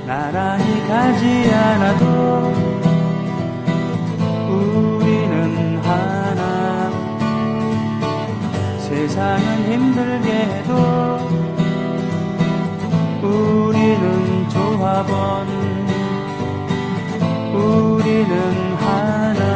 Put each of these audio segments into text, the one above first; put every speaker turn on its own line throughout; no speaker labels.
나란히 가지 않아도 우리는 하나. 세상은 힘들게 해도 우리는 조합원. 우리는 하나.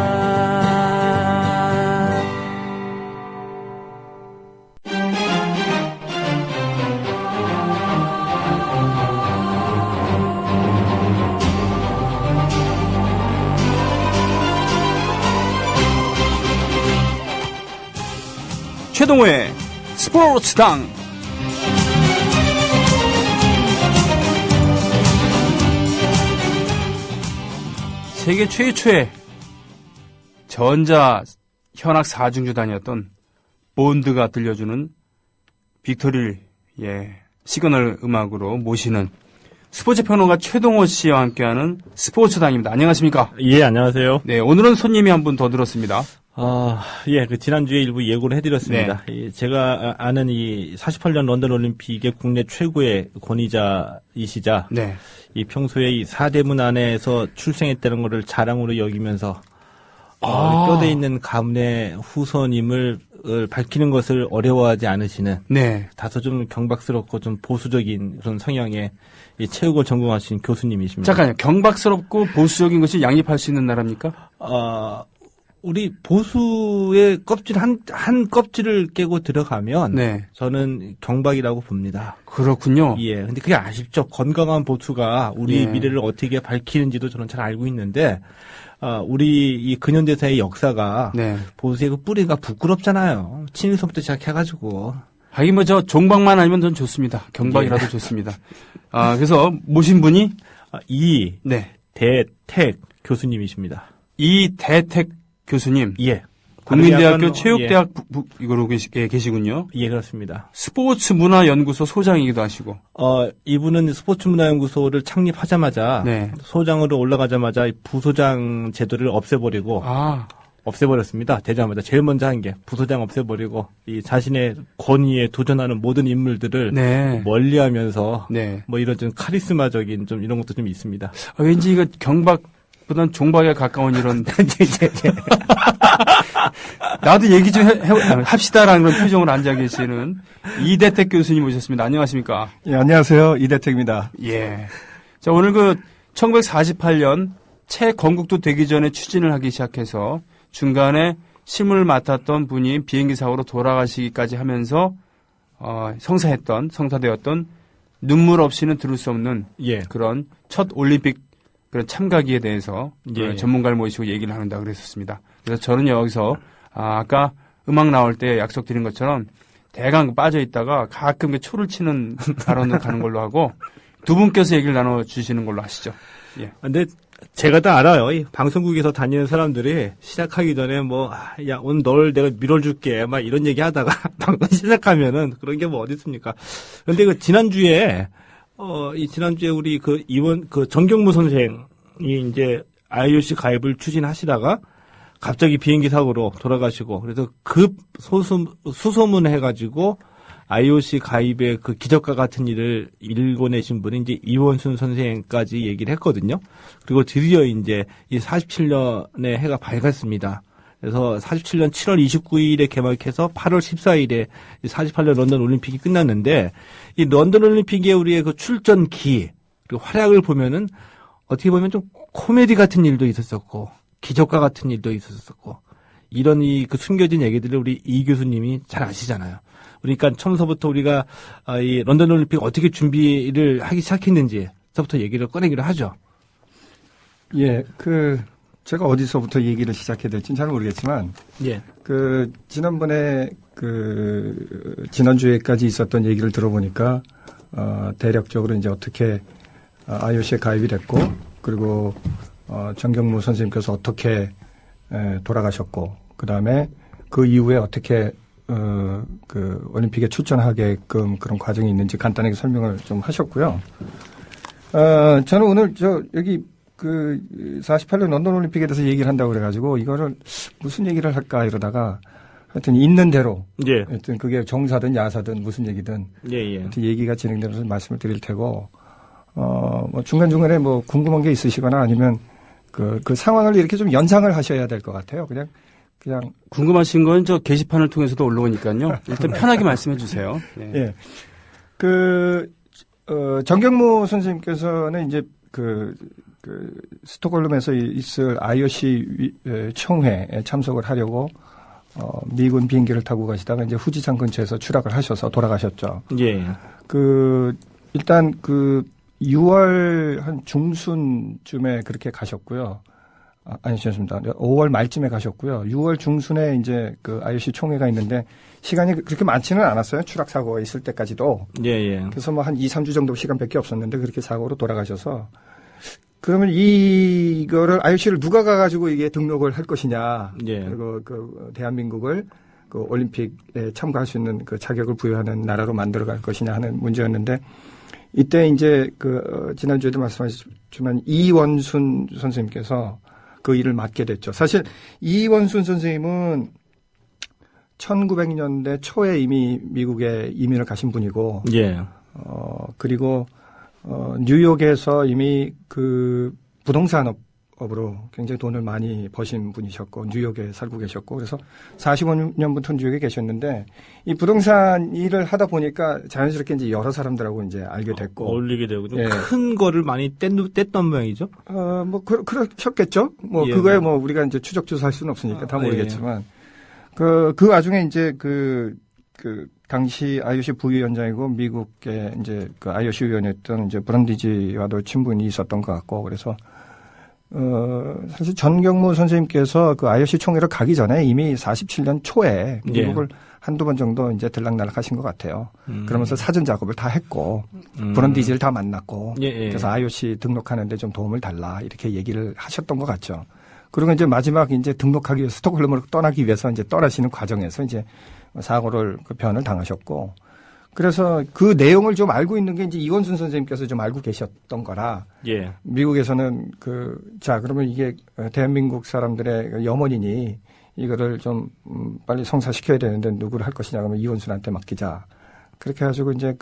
최동호의 스포츠당. 세계 최초의 전자 현악 4중주단이었던 본드가 들려주는 빅토리의 시그널 음악으로 모시는 스포츠 평론가 최동호 씨와 함께하는 스포츠당입니다. 안녕하십니까?
예, 안녕하세요.
네, 오늘은 손님이 한 분 더 들었습니다.
예, 지난주에 일부 예고를 해드렸습니다.
네.
제가 아는 이 48년 런던 올림픽의 국내 최고의 권위자이시자,
네.
이 평소에 이 사대문 안에서 출생했다는 것을 자랑으로 여기면서, 뼈대 있는 가문의 후손임을 밝히는 것을 어려워하지 않으시는,
네.
다소 좀 경박스럽고 좀 보수적인 그런 성향의 이 체육을 전공하신 교수님이십니다.
잠깐요. 경박스럽고 보수적인 것이 양립할 수 있는 나라입니까?
우리 보수의 껍질 한 껍질을 깨고 들어가면
네.
저는 경박이라고 봅니다.
그렇군요.
예. 근데 그게 아쉽죠. 건강한 보수가 우리 미래를 어떻게 밝히는지도 저는 잘 알고 있는데 우리 이 근현대사의 역사가 보수의 그 뿌리가 부끄럽잖아요. 친일서부터 시작해가지고.
하긴 저 종박만 아니면 전 좋습니다. 경박이라도 좋습니다. 그래서 모신 분이
이대택 교수님이십니다.
이대택 교수님.
예.
국민대학교 체육대학 이거로 계시군요.
예, 그렇습니다.
스포츠문화연구소 소장이기도 하시고.
이분은 스포츠문화연구소를 창립하자마자 소장으로 올라가자마자 부소장 제도를 없애버리고 없애버렸습니다. 되자마자 제일 먼저 한 게 부소장 없애버리고 이 자신의 권위에 도전하는 모든 인물들을 멀리하면서 뭐 이런 좀 카리스마적인 좀 이런 것도 좀 있습니다.
왠지 이거 경박보단 종박에 가까운 이런 나도 얘기 좀 합시다라는 그런 표정으로 앉아 계시는 이대택 교수님 오셨습니다. 안녕하십니까?
예, 안녕하세요. 이대택입니다.
예. 자, 오늘 1948년 채 건국도 되기 전에 추진을 하기 시작해서 중간에 실무를 맡았던 분이 비행기 사고로 돌아가시기까지 하면서 성사되었던 눈물 없이는 들을 수 없는 그런 첫 올림픽 그런 참가기에 대해서 전문가를 모시고 얘기를 하는다 그랬었습니다. 그래서 저는 여기서 아까 음악 나올 때 약속드린 것처럼 대강 빠져 있다가 가끔 초를 치는 발언을 가는 걸로 하고 두 분께서 얘기를 나눠주시는 걸로 하시죠. 예.
근데 제가 다 알아요. 이 방송국에서 다니는 사람들이 시작하기 전에 야, 오늘 널 내가 밀어줄게. 막 이런 얘기 하다가 방송 시작하면은 그런 게 뭐 어디 있습니까? 그런데 지난주에 우리 정경무 선생이 이제 IOC 가입을 추진하시다가 갑자기 비행기 사고로 돌아가시고 그래서 수소문 해가지고 IOC 가입의 그 기적과 같은 일을 일궈내신 분이 이제 이원순 선생까지 얘기를 했거든요. 그리고 드디어 이제 이 47년의 해가 밝았습니다. 그래서 47년 7월 29일에 개막해서 8월 14일에 48년 런던 올림픽이 끝났는데 이 런던 올림픽의 우리의 그 출전기 그리고 활약을 보면은 어떻게 보면 좀 코미디 같은 일도 있었었고 기적과 같은 일도 있었었고 이런 그 숨겨진 얘기들을 우리 이 교수님이 잘 아시잖아요. 그러니까 처음서부터 우리가 이 런던 올림픽 어떻게 준비를 하기 시작했는지서부터 얘기를 꺼내기로 하죠.
예, 제가 어디서부터 얘기를 시작해야 될지는 잘 모르겠지만, 지난번에 지난주에까지 있었던 얘기를 들어보니까, 대략적으로 이제 어떻게 IOC에 가입이 됐고, 그리고, 정경무 선생님께서 어떻게 돌아가셨고, 그 다음에 그 이후에 어떻게 올림픽에 출전하게끔 그런 과정이 있는지 간단하게 설명을 좀 하셨고요. 저는 오늘 여기 48년 런던 올림픽에 대해서 얘기를 한다고 그래가지고 이거를 무슨 얘기를 할까 이러다가 하여튼 있는 대로. 하여튼 그게 정사든 야사든 무슨 얘기든. 하여튼 얘기가 진행되면서 말씀을 드릴 테고, 뭐 중간중간에 뭐 궁금한 게 있으시거나 아니면 그 상황을 이렇게 좀 연상을 하셔야 될 것 같아요. 그냥
궁금하신 건 저 게시판을 통해서도 올라오니까요. 일단 편하게 말씀해 주세요. 네.
예. 정경무 선생님께서는 이제 스톡홀름에서 있을 IOC 총회에 참석을 하려고 미군 비행기를 타고 가시다가 이제 후지산 근처에서 추락을 하셔서 돌아가셨죠.
예.
일단 6월 한 중순쯤에 그렇게 가셨고요. 죄송합니다. 5월 말쯤에 가셨고요. 6월 중순에 이제 IOC 총회가 있는데 시간이 그렇게 많지는 않았어요. 추락 사고가 있을 때까지도.
예.
그래서 뭐 한 2, 3주 정도 시간밖에 없었는데 그렇게 사고로 돌아가셔서 그러면 이거를 IOC를 누가 가가지고 이게 등록을 할 것이냐.
예.
그리고 대한민국을 올림픽에 참가할 수 있는 자격을 부여하는 나라로 만들어갈 것이냐 하는 문제였는데 이때 이제 지난주에도 말씀하셨지만 이원순 선생님께서 그 일을 맡게 됐죠. 사실 이원순 선생님은 1900년대 초에 이미 미국에 이민을 가신 분이고,
예.
그리고 뉴욕에서 이미 부동산업으로 굉장히 돈을 많이 버신 분이셨고, 뉴욕에 살고 계셨고, 그래서 45년부터 뉴욕에 계셨는데, 이 부동산 일을 하다 보니까 자연스럽게 이제 여러 사람들하고 이제 알게 됐고.
어울리게 되고,
예.
큰 거를 많이 뗐던 모양이죠?
그러셨겠죠?
예,
그거에 우리가 이제 추적조사할 수는 없으니까 다 모르겠지만. 그 와중에 이제 당시 IOC 부위원장이고 미국의 이제 IOC 위원이었던 이제 브런디지와도 친분이 있었던 것 같고 그래서 사실 전경무 선생님께서 IOC 총회를 가기 전에 이미 47년 초에 미국을 한두 번 정도 이제 들락날락 하신 것 같아요. 그러면서 사전 작업을 다 했고 브런디지를 다 만났고 그래서 IOC 등록하는데 좀 도움을 달라 이렇게 얘기를 하셨던 것 같죠. 그리고 이제 마지막 이제 등록하기 위해서 스톡홀름으로 떠나기 위해서 이제 떠나시는 과정에서 이제 사고를 변을 당하셨고 그래서 그 내용을 좀 알고 있는 게 이제 이원순 선생님께서 좀 알고 계셨던 거라
예.
미국에서는 그러면 이게 대한민국 사람들의 염원이니 이거를 좀 빨리 성사시켜야 되는데 누구를 할 것이냐 그러면 이원순한테 맡기자. 그렇게 해가지고 이제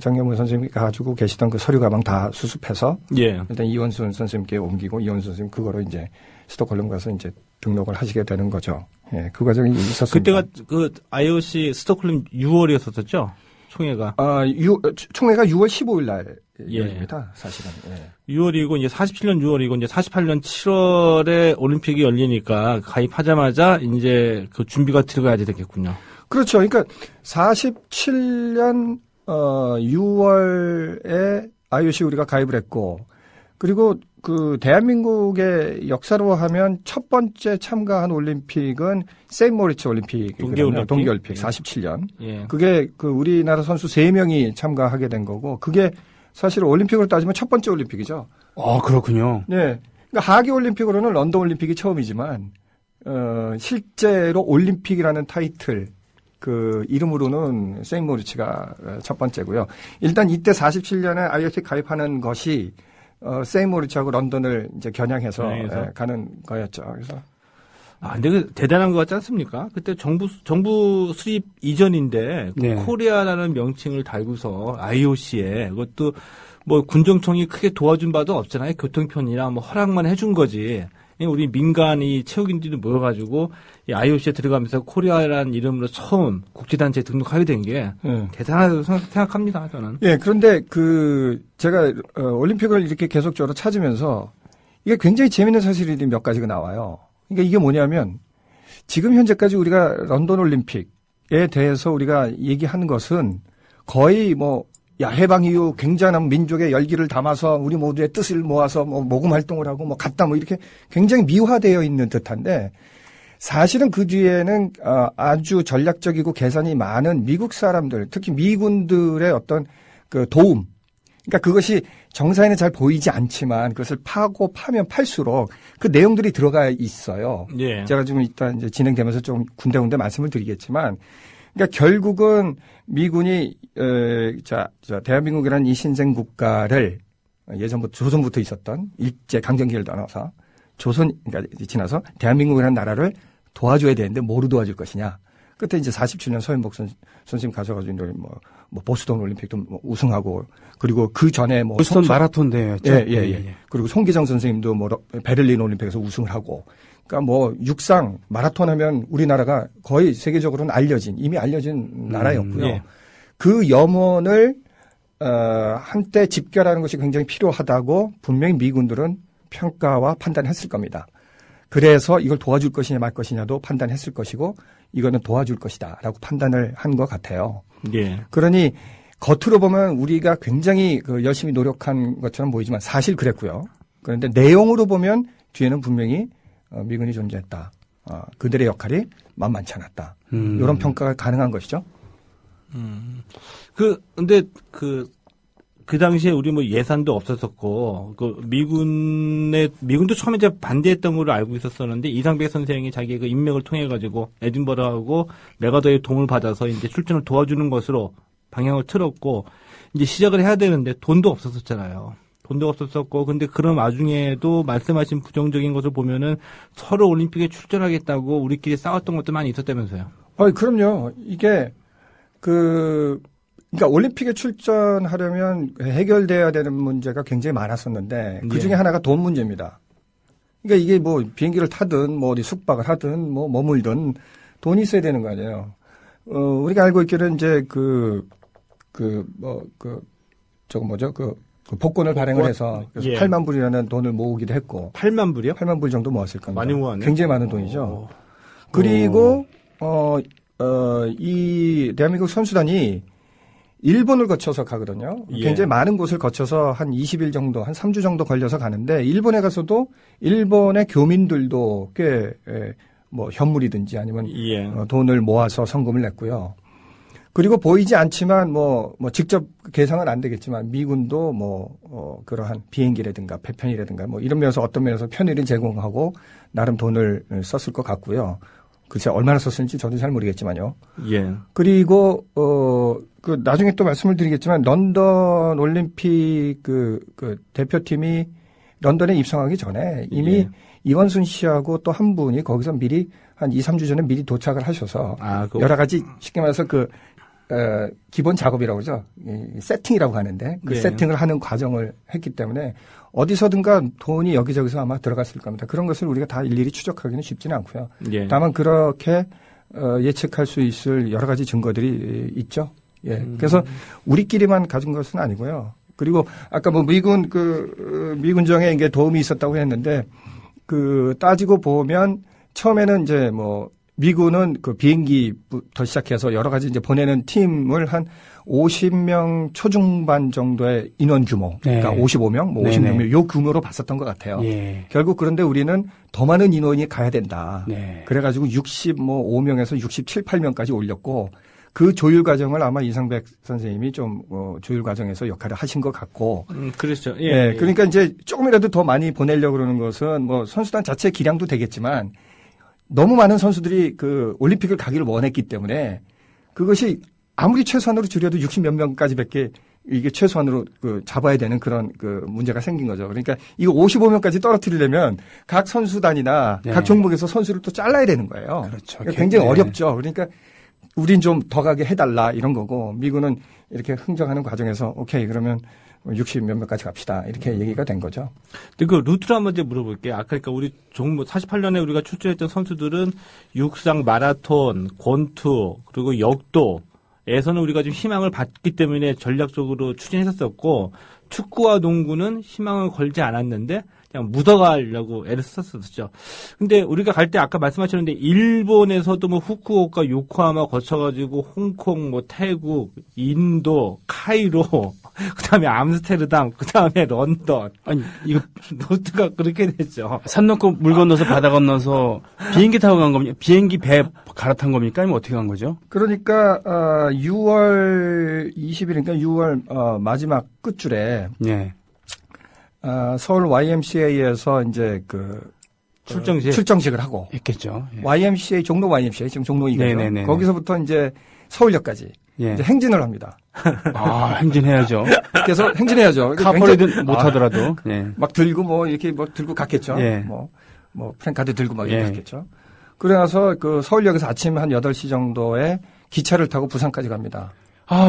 정경무 선생님이 가지고 계시던 서류 가방 다 수습해서 일단 이원순 선생님께 옮기고 이원순 선생님 그거로 이제 스톡홀름 가서 이제 등록을 하시게 되는 거죠. 예, 그 과정이 있었습니다.
그때가 IOC 스톡홀름 6월이었었죠? 총회가.
총회가 6월 15일 날입니다. 사실은. 예.
6월이고 이제 47년 6월이고 이제 48년 7월에 올림픽이 열리니까 가입하자마자 이제 준비가 들어가야 되겠군요.
그렇죠. 그러니까 47년 6월에 IOC 우리가 가입을 했고 그리고 대한민국의 역사로 하면 첫 번째 참가한 올림픽은 세인트모리츠 올림픽이거든요. 동계올림픽 47년.
예.
그게 우리나라 선수 3명이 참가하게 된 거고 그게 사실 올림픽으로 따지면 첫 번째 올림픽이죠.
그렇군요.
네. 그러니까 하계 올림픽으로는 런던 올림픽이 처음이지만 실제로 올림픽이라는 타이틀 이름으로는 세인트모리츠가 첫 번째고요. 일단 이때 47년에 IOC 가입하는 것이 세인트모리츠하고 런던을 이제 겨냥해서 가는 거였죠. 그래서
근데 대단한 것 같지 않습니까? 그때 정부 수립 이전인데 코리아라는 명칭을 달고서 IOC에 그것도 뭐 군정청이 크게 도와준 바도 없잖아요. 교통편이나 뭐 허락만 해준 거지. 우리 민간이 체육인들이 모여가지고 이 IOC에 들어가면서 코리아라는 이름으로 처음 국제단체에 등록하게 된 게 대단하다고 생각합니다. 저는.
예, 그런데 제가 올림픽을 이렇게 계속적으로 찾으면서 이게 굉장히 재밌는 사실이 몇 가지가 나와요. 그러니까 이게 뭐냐면 지금 현재까지 우리가 런던 올림픽에 대해서 우리가 얘기하는 것은 거의 해방 이후 굉장한 민족의 열기를 담아서 우리 모두의 뜻을 모아서 모금 활동을 하고 갔다 이렇게 굉장히 미화되어 있는 듯한데 사실은 그 뒤에는 아주 전략적이고 계산이 많은 미국 사람들, 특히 미군들의 어떤 도움. 그러니까 그것이 정사에는 잘 보이지 않지만 그것을 파면 팔수록 그 내용들이 들어가 있어요.
예.
제가 좀 이따 이제 진행되면서 좀 군데군데 말씀을 드리겠지만 그러니까 결국은 미군이 대한민국이라는 이 신생 국가를 예전부터 조선부터 있었던 일제 강점기를 떠나서 그러니까 지나서 대한민국이라는 나라를 도와줘야 되는데 뭐로 도와줄 것이냐. 그때 이제 47년 서인복 선생님 가셔가지고 뭐 보스턴 올림픽도 뭐 우승하고 그리고 그 전에 뭐
보스턴 마라톤 대회였죠.
예. 그리고 송기정 선생님도 뭐 베를린 올림픽에서 우승을 하고 그러니까 뭐 육상 마라톤 하면 우리나라가 거의 세계적으로는 이미 알려진 나라였고요.
예.
그 염원을 한때 집결하는 것이 굉장히 필요하다고 분명히 미군들은 평가와 판단했을 겁니다. 그래서 이걸 도와줄 것이냐 말 것이냐도 판단했을 것이고 이거는 도와줄 것이다라고 판단을 한 것 같아요.
예.
그러니 겉으로 보면 우리가 굉장히 열심히 노력한 것처럼 보이지만 사실 그랬고요. 그런데 내용으로 보면 뒤에는 분명히 미군이 존재했다. 그들의 역할이 만만치 않았다. 이런 평가가 가능한 것이죠.
근데 그 당시에 우리 뭐 예산도 없었었고, 미군도 처음에 이제 반대했던 걸로 알고 있었었는데, 이상백 선생이 자기 그 인맥을 통해가지고, 에딘버러하고 메가더의 도움을 받아서 이제 출전을 도와주는 것으로 방향을 틀었고, 이제 시작을 해야 되는데, 돈도 없었었잖아요. 돈도 없었었고, 근데 그런 와중에도 말씀하신 부정적인 것을 보면은 서로 올림픽에 출전하겠다고 우리끼리 싸웠던 것도 많이 있었다면서요.
그럼요. 이게, 그러니까 올림픽에 출전하려면 해결돼야 되는 문제가 굉장히 많았었는데 그 중에 하나가 돈 문제입니다. 그러니까 이게 뭐 비행기를 타든 뭐 어디 숙박을 하든 뭐 머물든 돈이 있어야 되는 거 아니에요. 우리가 알고 있기로는 이제 복권을 발행을 해서 그래서 8만 불이라는 돈을 모으기도 했고
8만 불이요?
8만 불 정도 모았을 겁니다.
많이 모았네.
굉장히 많은 돈이죠. 그리고 이 대한민국 선수단이 일본을 거쳐서 가거든요. 굉장히 많은 곳을 거쳐서 한 20일 정도, 한 3주 정도 걸려서 가는데 일본에 가서도 일본의 교민들도 꽤 뭐 현물이든지 아니면 돈을 모아서 성금을 냈고요. 그리고 보이지 않지만 뭐 직접 계산은 안 되겠지만 미군도 그러한 비행기라든가 배편이라든가 뭐 이런 면에서 어떤 면에서 편의를 제공하고 나름 돈을 썼을 것 같고요. 글쎄 얼마나 썼을지 저도 잘 모르겠지만요. 그리고 나중에 또 말씀을 드리겠지만 런던 올림픽 그 대표팀이 런던에 입성하기 전에 이미 이원순 씨하고 또 한 분이 거기서 미리 한 2, 3주 전에 미리 도착을 하셔서 여러 가지 쉽게 말해서 기본 작업이라고 그러죠. 세팅이라고 하는데 그 세팅을 하는 과정을 했기 때문에 어디서든가 돈이 여기저기서 아마 들어갔을 겁니다. 그런 것을 우리가 다 일일이 추적하기는 쉽지는 않고요. 다만 그렇게 예측할 수 있을 여러 가지 증거들이 있죠. 그래서 우리끼리만 가진 것은 아니고요. 그리고 아까 뭐 미군정에 이게 도움이 있었다고 했는데 따지고 보면 처음에는 이제 뭐 미군은 그 비행기부터 시작해서 여러 가지 이제 보내는 팀을 한 50명 초중반 정도의 인원 규모, 그러니까 55명, 뭐 56명 요 규모로 봤었던 것 같아요. 결국 그런데 우리는 더 많은 인원이 가야 된다. 그래가지고 65명에서 67, 8명까지 올렸고 그 조율 과정을 아마 이상백 선생님이 좀 조율 과정에서 역할을 하신 것 같고.
그렇죠.
그러니까 이제 조금이라도 더 많이 보내려고 그러는 것은 뭐 선수단 자체의 기량도 되겠지만 너무 많은 선수들이 올림픽을 가기를 원했기 때문에 그것이 아무리 최소한으로 줄여도 60몇 명까지밖에 이게 최소한으로 잡아야 되는 그런 문제가 생긴 거죠. 그러니까 이거 55명까지 떨어뜨리려면 각 선수단이나 각 종목에서 선수를 또 잘라야 되는 거예요.
그렇죠.
그러니까 굉장히 어렵죠. 그러니까 우린 좀 더 가게 해달라 이런 거고 미군은 이렇게 흥정하는 과정에서 오케이 그러면 60 몇몇까지 갑시다 이렇게 얘기가 된 거죠.
근데 그 루트를 한번 이제 물어볼게요. 아까 그러니까 우리 종목 48년에 우리가 출전했던 선수들은 육상, 마라톤, 권투 그리고 역도에서는 우리가 좀 희망을 받기 때문에 전략적으로 추진했었고 축구와 농구는 희망을 걸지 않았는데 그냥 묻어가려고 애를 썼었죠. 근데 우리가 갈 때 아까 말씀하셨는데 일본에서도 뭐 후쿠오카, 요코하마 거쳐가지고 홍콩, 뭐 태국, 인도, 카이로, 그다음에 암스테르담, 그다음에 런던.
아니 이거
루트가 그렇게 됐죠.
산 넘고 물 건너서 바다 건너서 비행기 타고 간 겁니까? 비행기 배 갈아탄 겁니까? 아니면 어떻게 간 거죠?
그러니까 6월 20일이니까 6월 마지막 끝줄에 서울 YMCA에서 이제 출정식을 하고
했겠죠.
YMCA 종로 YMCA 지금 종로 이거죠. 거기서부터 이제 서울역까지 이제 행진을 합니다.
행진해야죠.
그래서 행진해야죠.
카퍼레이드 못 하더라도
막 들고 뭐 이렇게 막 들고 갔겠죠. 뭐 프랭카드 들고 막 이렇게 갔겠죠. 그러나서 서울역에서 아침 한 8시 정도에 기차를 타고 부산까지 갑니다.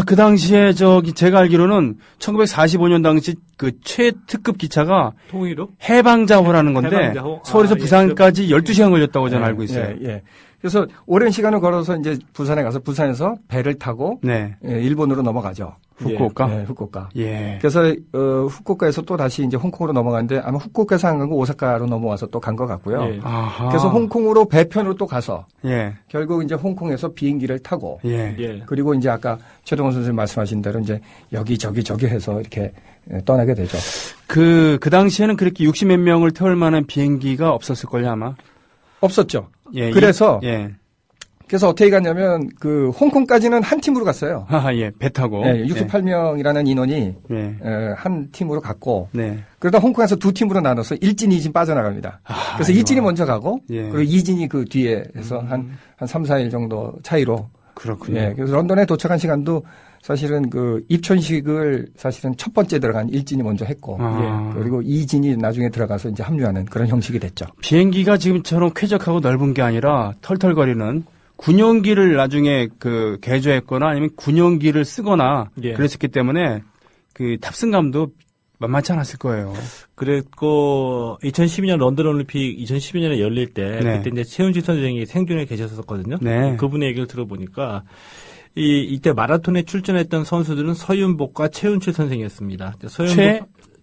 그 당시에 제가 알기로는 1945년 당시 그 최특급 기차가
통일호?
해방자호라는 건데
해방자호?
서울에서 부산까지 12시간 걸렸다고 저는 알고 있어요.
예. 그래서 오랜 시간을 걸어서 이제 부산에 가서 부산에서 배를 타고
네.
일본으로 넘어가죠.
후쿠오카.
네, 후쿠오카.
예.
그래서 후쿠오카에서 또 다시 이제 홍콩으로 넘어가는데 아마 후쿠오카에서 안 가고 오사카로 넘어와서 또 간 것 같고요.
예.
아하.
그래서 홍콩으로 배편으로 또 가서
예.
결국 이제 홍콩에서 비행기를 타고
예.
예.
그리고 이제 아까 최동원 선생님 말씀하신 대로 이제 여기 저기 해서 이렇게 떠나게 되죠.
그 당시에는 그렇게 60몇 명을 태울 만한 비행기가 없었을걸요, 아마.
없었죠.
예.
그래서
예.
그래서 어떻게 갔냐면 그 홍콩까지는 한 팀으로 갔어요.
예. 배 타고.
네, 68명이라는 인원이
예.
한 팀으로 갔고
네.
그러다 홍콩에서 두 팀으로 나눠서 1진, 2진 빠져나갑니다. 그래서 1진이 먼저 가고
예.
그리고 2진이 그 뒤에 해서 한 3, 4일 정도 차이로
그렇군요.
예, 그래서 런던에 도착한 시간도 사실은 그 입촌식을 사실은 첫 번째 들어간 1진이 먼저 했고 그리고 2진이 나중에 들어가서 이제 합류하는 그런 형식이 됐죠.
비행기가 지금처럼 쾌적하고 넓은 게 아니라 털털거리는 군용기를 나중에 그 개조했거나 아니면 군용기를 쓰거나
예.
그랬었기 때문에 그 탑승감도 만만치 않았을 거예요.
그랬고 2012년 런던 올림픽 2012년에 열릴 때
네.
그때 이제 최은지 선생이 생존에 계셨었거든요.
네.
그분의 얘기를 들어보니까 이때 마라톤에 출전했던 선수들은 서윤복과 최윤칠 선생이었습니다.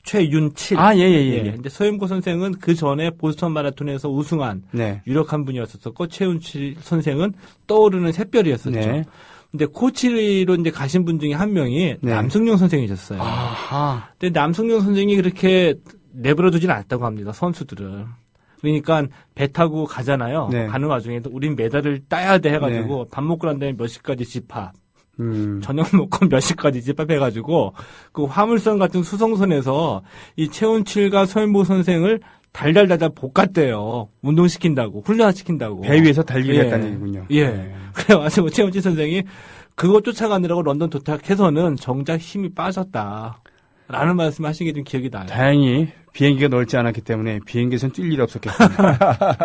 최윤칠.
예.
근데 서윤복 선생은 그 전에 보스턴 마라톤에서 우승한
네.
유력한 분이었었고 최윤칠 선생은 떠오르는 샛별이었었죠.
네.
근데 코치로 이제 가신 분 중에 한 명이
네.
남승용 선생이셨어요.
아하.
근데 남승용 선생이 그렇게 내버려 두진 않았다고 합니다. 선수들을. 그러니까 배 타고 가잖아요.
네.
가는 와중에도 우린 메달을 따야 돼 해가지고 밥 먹고 난 다음에 몇 시까지 집합. 저녁 먹고 몇 시까지 집합해가지고 그 화물선 같은 수송선에서 이 최운칠과 서윤복 선생을 달달달달 볶았대요. 운동시킨다고, 훈련시킨다고.
배 위에서 달리게 했다는 얘기군요.
예.
네.
그래가지고 최운칠 선생이 그거 쫓아가느라고 런던 도착해서는 정작 힘이 빠졌다. 라는 말씀 하신 게 좀 기억이 나요.
다행히 비행기가 넓지 않았기 때문에 비행기에서는 뛸 일이 없었겠군요.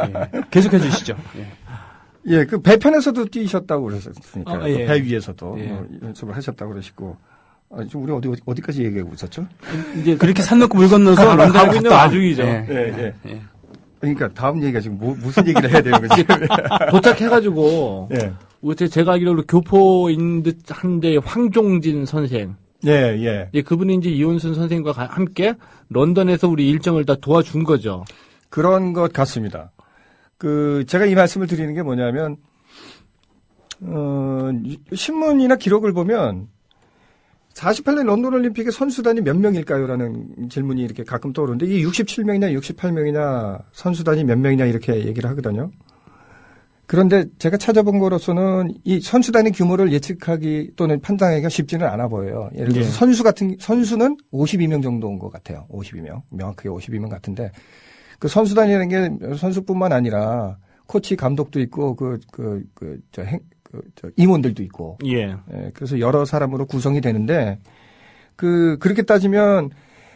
예. 계속해 주시죠. 예.
예, 그 배편에서도 뛰셨다고 그러셨으니까
예.
배 위에서도
예.
연습을 하셨다고 그러시고 지금 우리 어디까지 얘기하고 있었죠?
이제 그렇게 산 넘고 물 건너서 런던에
가고 있는 와중이죠.
예.
그러니까 다음 얘기가 지금 무슨 얘기를 해야 되는 거지?
도착해가지고
예.
제가 알기로 교포인 듯 한데 황종진 선생.
예.
예, 그분이 이제 이혼순 선생과 함께 런던에서 우리 일정을 다 도와준 거죠.
그런 것 같습니다. 제가 이 말씀을 드리는 게 뭐냐면, 신문이나 기록을 보면, 48년 런던 올림픽의 선수단이 몇 명일까요? 라는 질문이 이렇게 가끔 떠오르는데, 이게 67명이냐, 68명이냐, 선수단이 몇 명이냐, 이렇게 얘기를 하거든요. 그런데 제가 찾아본 거로서는 이 선수단의 규모를 예측하기 또는 판단하기가 쉽지는 않아 보여요. 예를 들어서 선수는 52명 정도 온 것 같아요. 52명. 명확하게 52명 같은데, 그 선수단이라는 게 선수뿐만 아니라 코치 감독도 있고 임원들도 있고.
예.
그래서 여러 사람으로 구성이 되는데 그렇게 따지면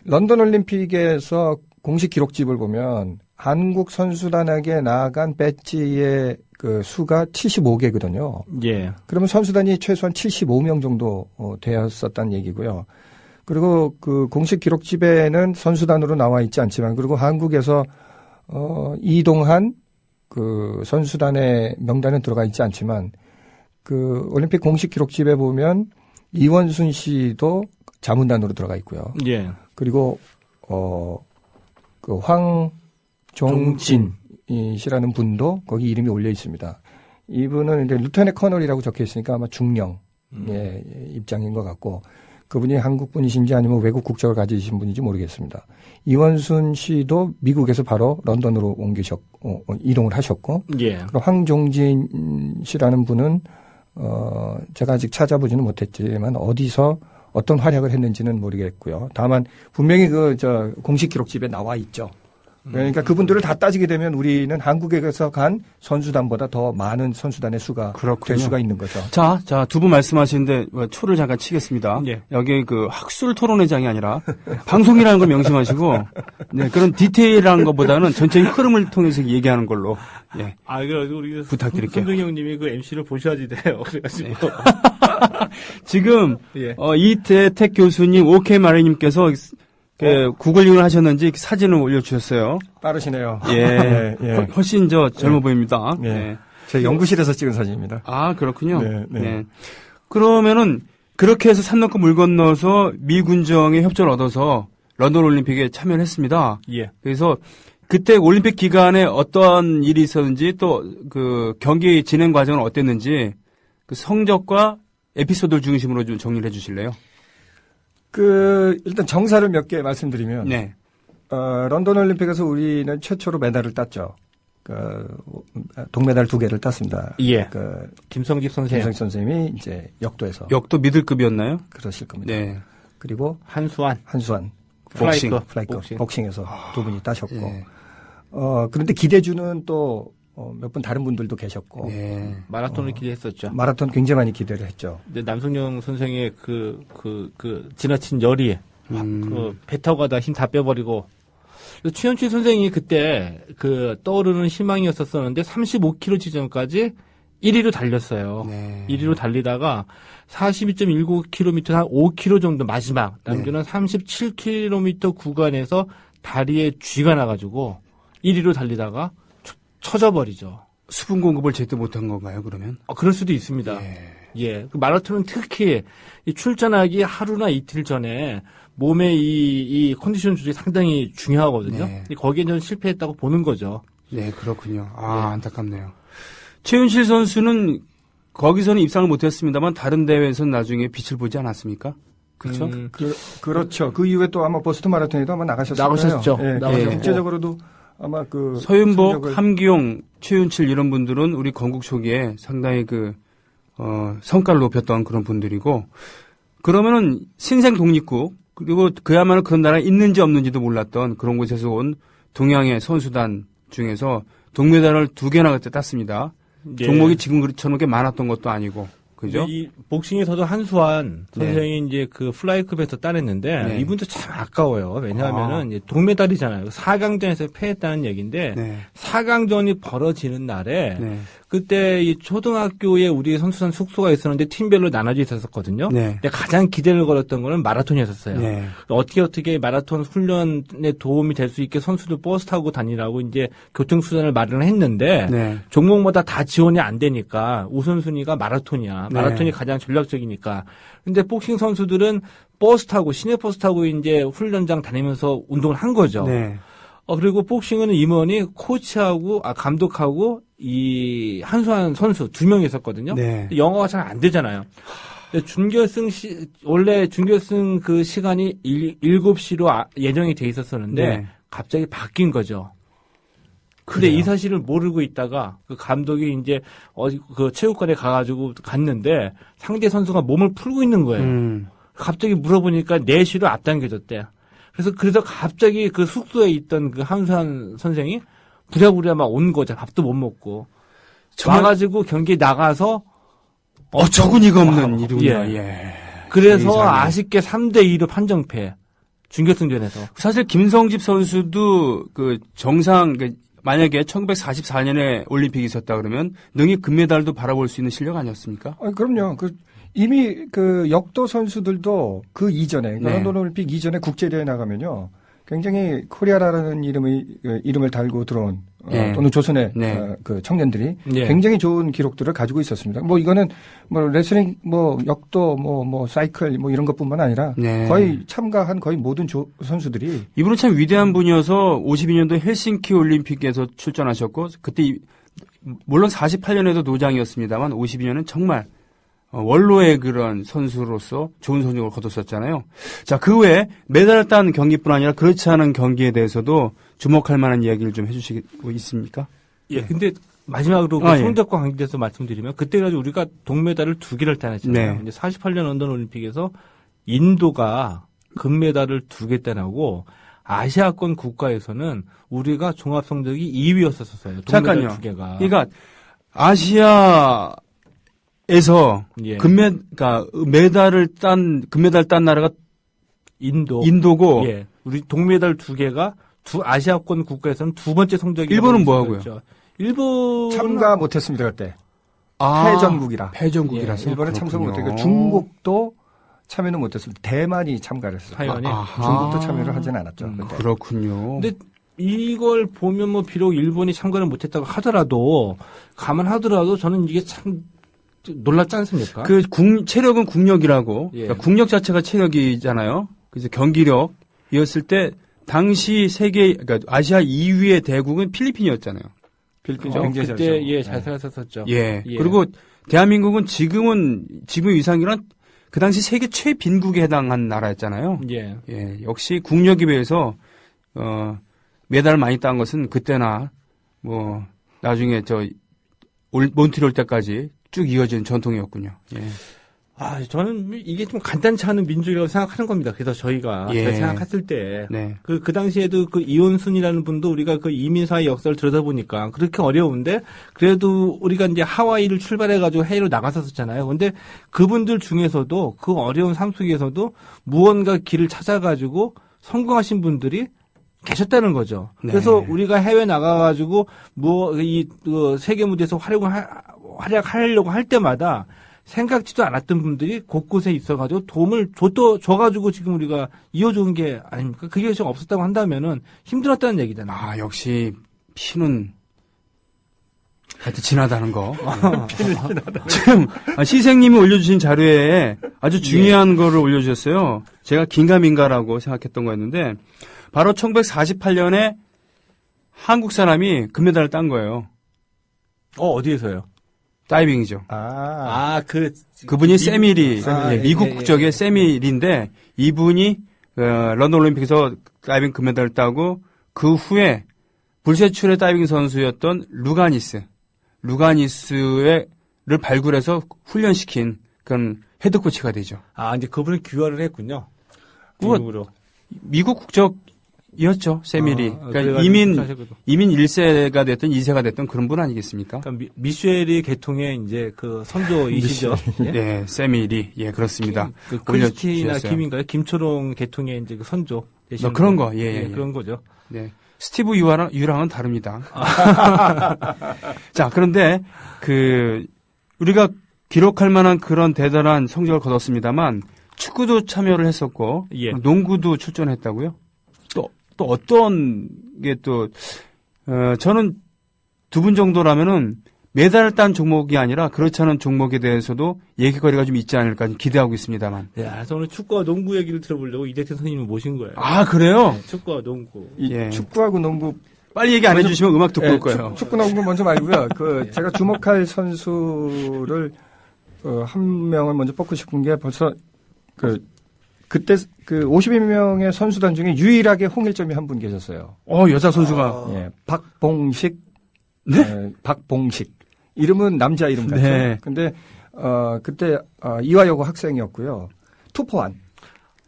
런던 올림픽에서 공식 기록집을 보면 한국 선수단에게 나아간 배지의 그 수가 75개거든요.
예.
그러면 선수단이 최소한 75명 정도 되었었다는 얘기고요. 그리고 그 공식 기록집에는 선수단으로 나와 있지 않지만 그리고 한국에서 이동한 그 선수단의 명단은 들어가 있지 않지만 그 올림픽 공식 기록집에 보면 이원순 씨도 자문단으로 들어가 있고요.
예.
그리고 그 황종진 씨라는 분도 거기 이름이 올려 있습니다. 이분은 이제 루테네 커널이라고 적혀 있으니까 아마 중령의 입장인 것 같고 그분이 한국 분이신지 아니면 외국 국적을 가지신 분인지 모르겠습니다. 이원순 씨도 미국에서 바로 런던으로 이동을 하셨고,
예.
그리고 황종진 씨라는 분은 제가 아직 찾아보지는 못했지만 어디서 어떤 활약을 했는지는 모르겠고요. 다만 분명히 공식 기록집에 나와 있죠. 그러니까 그분들을 다 따지게 되면 우리는 한국에서 간 선수단보다 더 많은 선수단의 수가 될 수가 있는 거죠.
자, 두 분 말씀하시는데 초를 잠깐 치겠습니다.
예.
여기 그 학술 토론회장이 아니라 방송이라는 걸 명심하시고 네, 그런 디테일한 것보다는 전체의 흐름을 통해서 얘기하는 걸로 예.
그래가지고 우리
부탁드릴게요.
손정 형님이 그 MC를 보셔야지 돼요. 그래가지고
지금
예.
이태택 교수님, OK 마리님께서 구글링을 하셨는지 사진을 올려주셨어요.
빠르시네요.
예,
예.
훨씬 젊어 보입니다.
예.
예.
제 연구실에서 찍은 사진입니다.
아, 그렇군요.
네, 네.
예. 그러면은 그렇게 해서 산 넘고 물 건너서 미 군정의 협조를 얻어서 런던 올림픽에 참여를 했습니다.
예.
그래서 그때 올림픽 기간에 어떠한 일이 있었는지 또 그 경기 진행 과정은 어땠는지 그 성적과 에피소드를 중심으로 좀 정리를 해 주실래요?
일단 정사를 몇 개 말씀드리면.
네.
런던 올림픽에서 우리는 최초로 메달을 땄죠. 동메달 2개를 땄습니다.
예. 김성집
선생님이 이제 역도에서.
역도 미들급이었나요?
그러실 겁니다.
네.
그리고
한수환.
복싱에서 두 분이 따셨고.
예.
그런데 기대주는 또 몇 분 다른 분들도 계셨고.
예.
마라톤을 기대했었죠.
마라톤 굉장히 많이 기대를 했죠.
근데 남성영 선생의 지나친 열이 배 타고 가다 힘 다 빼버리고. 최현출 선생이 그때 떠오르는 희망이었었는데 35km 지점까지 1위로 달렸어요.
네.
1위로 달리다가 42.19km 한 5km 정도 마지막 남주는 37km 구간에서 다리에 쥐가 나가지고 1위로 달리다가 쳐져버리죠.
수분 공급을 제때 못한 건가요, 그러면?
그럴 수도 있습니다. 예. 그 마라톤은 특히 이 출전하기 하루나 이틀 전에 몸의 이 컨디션 조절이 상당히 중요하거든요.
네.
거기에 저는 실패했다고 보는 거죠.
네, 그렇군요. 안타깝네요. 최윤실 선수는 거기서는 입상을 못했습니다만 다른 대회에서는 나중에 빛을 보지 않았습니까? 그렇죠?
그렇죠. 그 이후에 또 아마 보스턴 마라톤에도 아마 나가셨을
나가셨죠.
거예요.
나가셨고.
국제적으로도 아마
서윤복, 함기용, 최윤칠 이런 분들은 우리 건국 초기에 상당히 성과를 높였던 그런 분들이고, 그러면은 신생 독립국, 그리고 그야말로 그런 나라에 있는지 없는지도 몰랐던 그런 곳에서 온 동양의 선수단 중에서 동메달을 2개나 그때 땄습니다.
예.
종목이 지금처럼 그렇게 많았던 것도 아니고, 그죠?
이 복싱에서도 한수환 선생이 이제 플라이급에서 따냈는데 이분도 참 아까워요. 왜냐하면은 이제 동메달이잖아요. 4강전에서 패했다는 얘기인데 4강전이 벌어지는 날에 그때 이 초등학교에 우리 선수단 숙소가 있었는데 팀별로 나눠져 있었거든요. 근데 가장 기대를 걸었던 거는 마라톤이었어요. 어떻게 마라톤 훈련에 도움이 될 수 있게 선수들 버스 타고 다니라고 이제 교통수단을 마련을 했는데 종목마다 다 지원이 안 되니까 우선순위가 마라톤이야. 마라톤이 가장 전략적이니까. 근데 복싱 선수들은 버스 타고 시내버스 타고 이제 훈련장 다니면서 운동을 한 거죠. 그리고 복싱은 임원이 코치하고 감독하고 이 한수환 선수 2명이 있었거든요. 영어가 잘 안 되잖아요. 원래 준결승 그 시간이 7시로 예정이 돼 있었었는데 갑자기 바뀐 거죠. 근데 이 사실을 모르고 있다가 그 감독이 이제 체육관에 가가지고 갔는데 상대 선수가 몸을 풀고 있는 거예요. 갑자기 물어보니까 4시로 앞당겨졌대. 그래서 갑자기 그 숙소에 있던 그 한수환 선생이 부랴부랴 막 온 거죠. 밥도 못 먹고. 와가지고 경기에 나가서
어처구니가 없는 일이군요.
그래서 아쉽게 3대2로 판정패. 준결승전에서.
사실 김성집 선수도 만약에 1944년에 올림픽이 있었다 그러면 능히 금메달도 바라볼 수 있는 실력 아니었습니까?
그럼요. 이미 역도 선수들도 그 이전에 런던 올림픽 이전에 국제대회 나가면요. 굉장히 코리아라는 이름을 달고 들어온 또는 조선의 청년들이 굉장히 좋은 기록들을 가지고 있었습니다. 이거는 레슬링, 역도, 사이클 이런 것뿐만 아니라 거의 참가한 거의 모든 선수들이
이분은 참 위대한 분이어서 52년도 헬싱키 올림픽에서 출전하셨고 그때 물론 48년에도 노장이었습니다만 52년은 정말 원로의 그런 선수로서 좋은 성적을 거뒀었잖아요. 자, 그 외에 메달을 딴 경기뿐 아니라 그렇지 않은 경기에 대해서도 주목할 만한 이야기를 좀 해주시고 있습니까?
근데 마지막으로 성적과 관계돼서 말씀드리면 그때 가지고 우리가 동메달을 2개를 따냈잖아요. 근데 48년 런던 올림픽에서 인도가 금메달을 2개 따내고 아시아권 국가에서는 우리가 종합 성적이 2위였었어요. 동메달 2개가.
그러니까 아시아에서 금메달 딴 나라가 인도고
우리 동메달 2개가 아시아권 국가에서는 2번째 성적이
일본은 뭐 하고요?
일본
참가 못했습니다 그때. 패전국이라.
패전국이라서.
일본은 참석을 못했고 중국도 참여는 못했습니다. 대만이 참가를 했어요.
타이완이?
중국도 참여를 하진 않았죠.
그렇군요.
근데 이걸 보면 뭐 비록 일본이 참가를 못했다고 하더라도 감안하더라도 저는 이게 참 놀랍지 않습니까?
체력은 국력이라고.
예.
그러니까 국력 자체가 체력이잖아요. 그래서 경기력이었을 때 당시 그러니까 아시아 2위의 대국은 필리핀이었잖아요.
필리핀이
굉장히 그때 잘 살았었죠.
예. 그리고 대한민국은 지금 위상이란 그 당시 세계 최빈국에 해당한 나라였잖아요.
예.
역시 국력에 비해서 메달 많이 딴 것은 그때나 뭐 나중에 몬트리올 때까지 쭉 이어진 전통이었군요. 예.
저는 이게 좀 간단치 않은 민족이라고 생각하는 겁니다. 그래서 저희가 생각했을 때,
네.
그 당시에도 그 이온순이라는 분도 우리가 그 이민사의 역사를 들여다보니까 그렇게 어려운데, 그래도 우리가 이제 하와이를 출발해가지고 해외로 나갔었잖아요. 근데 그분들 중에서도 그 어려운 삶 속에서도 무언가 길을 찾아가지고 성공하신 분들이 계셨다는 거죠.
네.
그래서 우리가 해외 나가가지고 세계 무대에서 활약하려고 할 때마다 생각지도 않았던 분들이 곳곳에 있어가지고 도움을 줘가지고 지금 우리가 이어준 게 아닙니까? 그게 좀 없었다고 한다면은 힘들었다는 얘기잖아요.
역시 피는 하여튼 진하다는 거.
피는 진하다.
지금 시생님이 올려주신 자료에 아주 중요한 거를 올려주셨어요. 제가 긴가민가라고 생각했던 거였는데 바로 1948년에 한국 사람이 금메달을 딴 거예요.
어디에서요?
다이빙이죠. 그분이 세밀이, 미국 국적의 세밀인데, 이분이, 런던 올림픽에서 다이빙 금메달을 따고, 그 후에 불세출의 다이빙 선수였던 루가니스를 발굴해서 훈련시킨 그런 헤드코치가 되죠.
이제 그분을 귀화를 했군요.
미국 국적이었죠, 세밀이. 그러니까 이민 1세가 됐든 2세가 됐든 그런 분 아니겠습니까?
그러니까 미쉐리 계통의 이제 그 선조이시죠.
예, 세밀이. 예, 그렇습니다.
크리스티나 김인가요? 김초롱 계통의 이제 그 선조.
그런 거, 예.
그런 거죠.
네. 스티브 유랑은 다릅니다. 자, 그런데 우리가 기록할 만한 그런 대단한 성적을 거뒀습니다만 축구도 참여를 했었고 농구도 출전했다고요? 또 어떤 게 저는 두 분 정도라면은 메달을 딴 종목이 아니라 그렇지 않은 종목에 대해서도 얘기거리가 좀 있지 않을까 좀 기대하고 있습니다만.
그래서 오늘 축구와 농구 얘기를 들어보려고 이대태 선생님을 모신 거예요.
그래요?
네, 축구와 농구.
축구하고 농구
빨리 얘기 안 해주시면 음악 듣고 올 거예요.
축구 농구 먼저 말고요. 제가 주목할 선수를 한 명을 먼저 뽑고 싶은 게 벌써 그때 52명의 선수단 중에 유일하게 홍일점이 한 분 계셨어요.
여자 선수가.
박봉식.
네?
박봉식. 이름은 남자 이름 같죠.
네.
근데 그때 이화여고 학생이었고요. 투포한.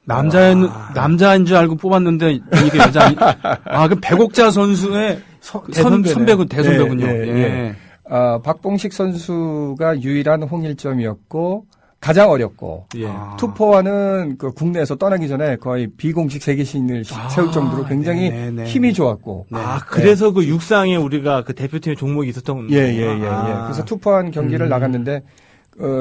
남자인 줄 알고 뽑았는데 이게 여자 그럼 백옥자 선수의 대선배군요.
박봉식 선수가 유일한 홍일점이었고 가장 어렵고 투포와는 국내에서 떠나기 전에 거의 비공식 세계 신을 세울 정도로 굉장히 힘이 좋았고
그래서 그 육상에 우리가 그 대표팀의 종목이 있었던
그래서 투포한 경기를 나갔는데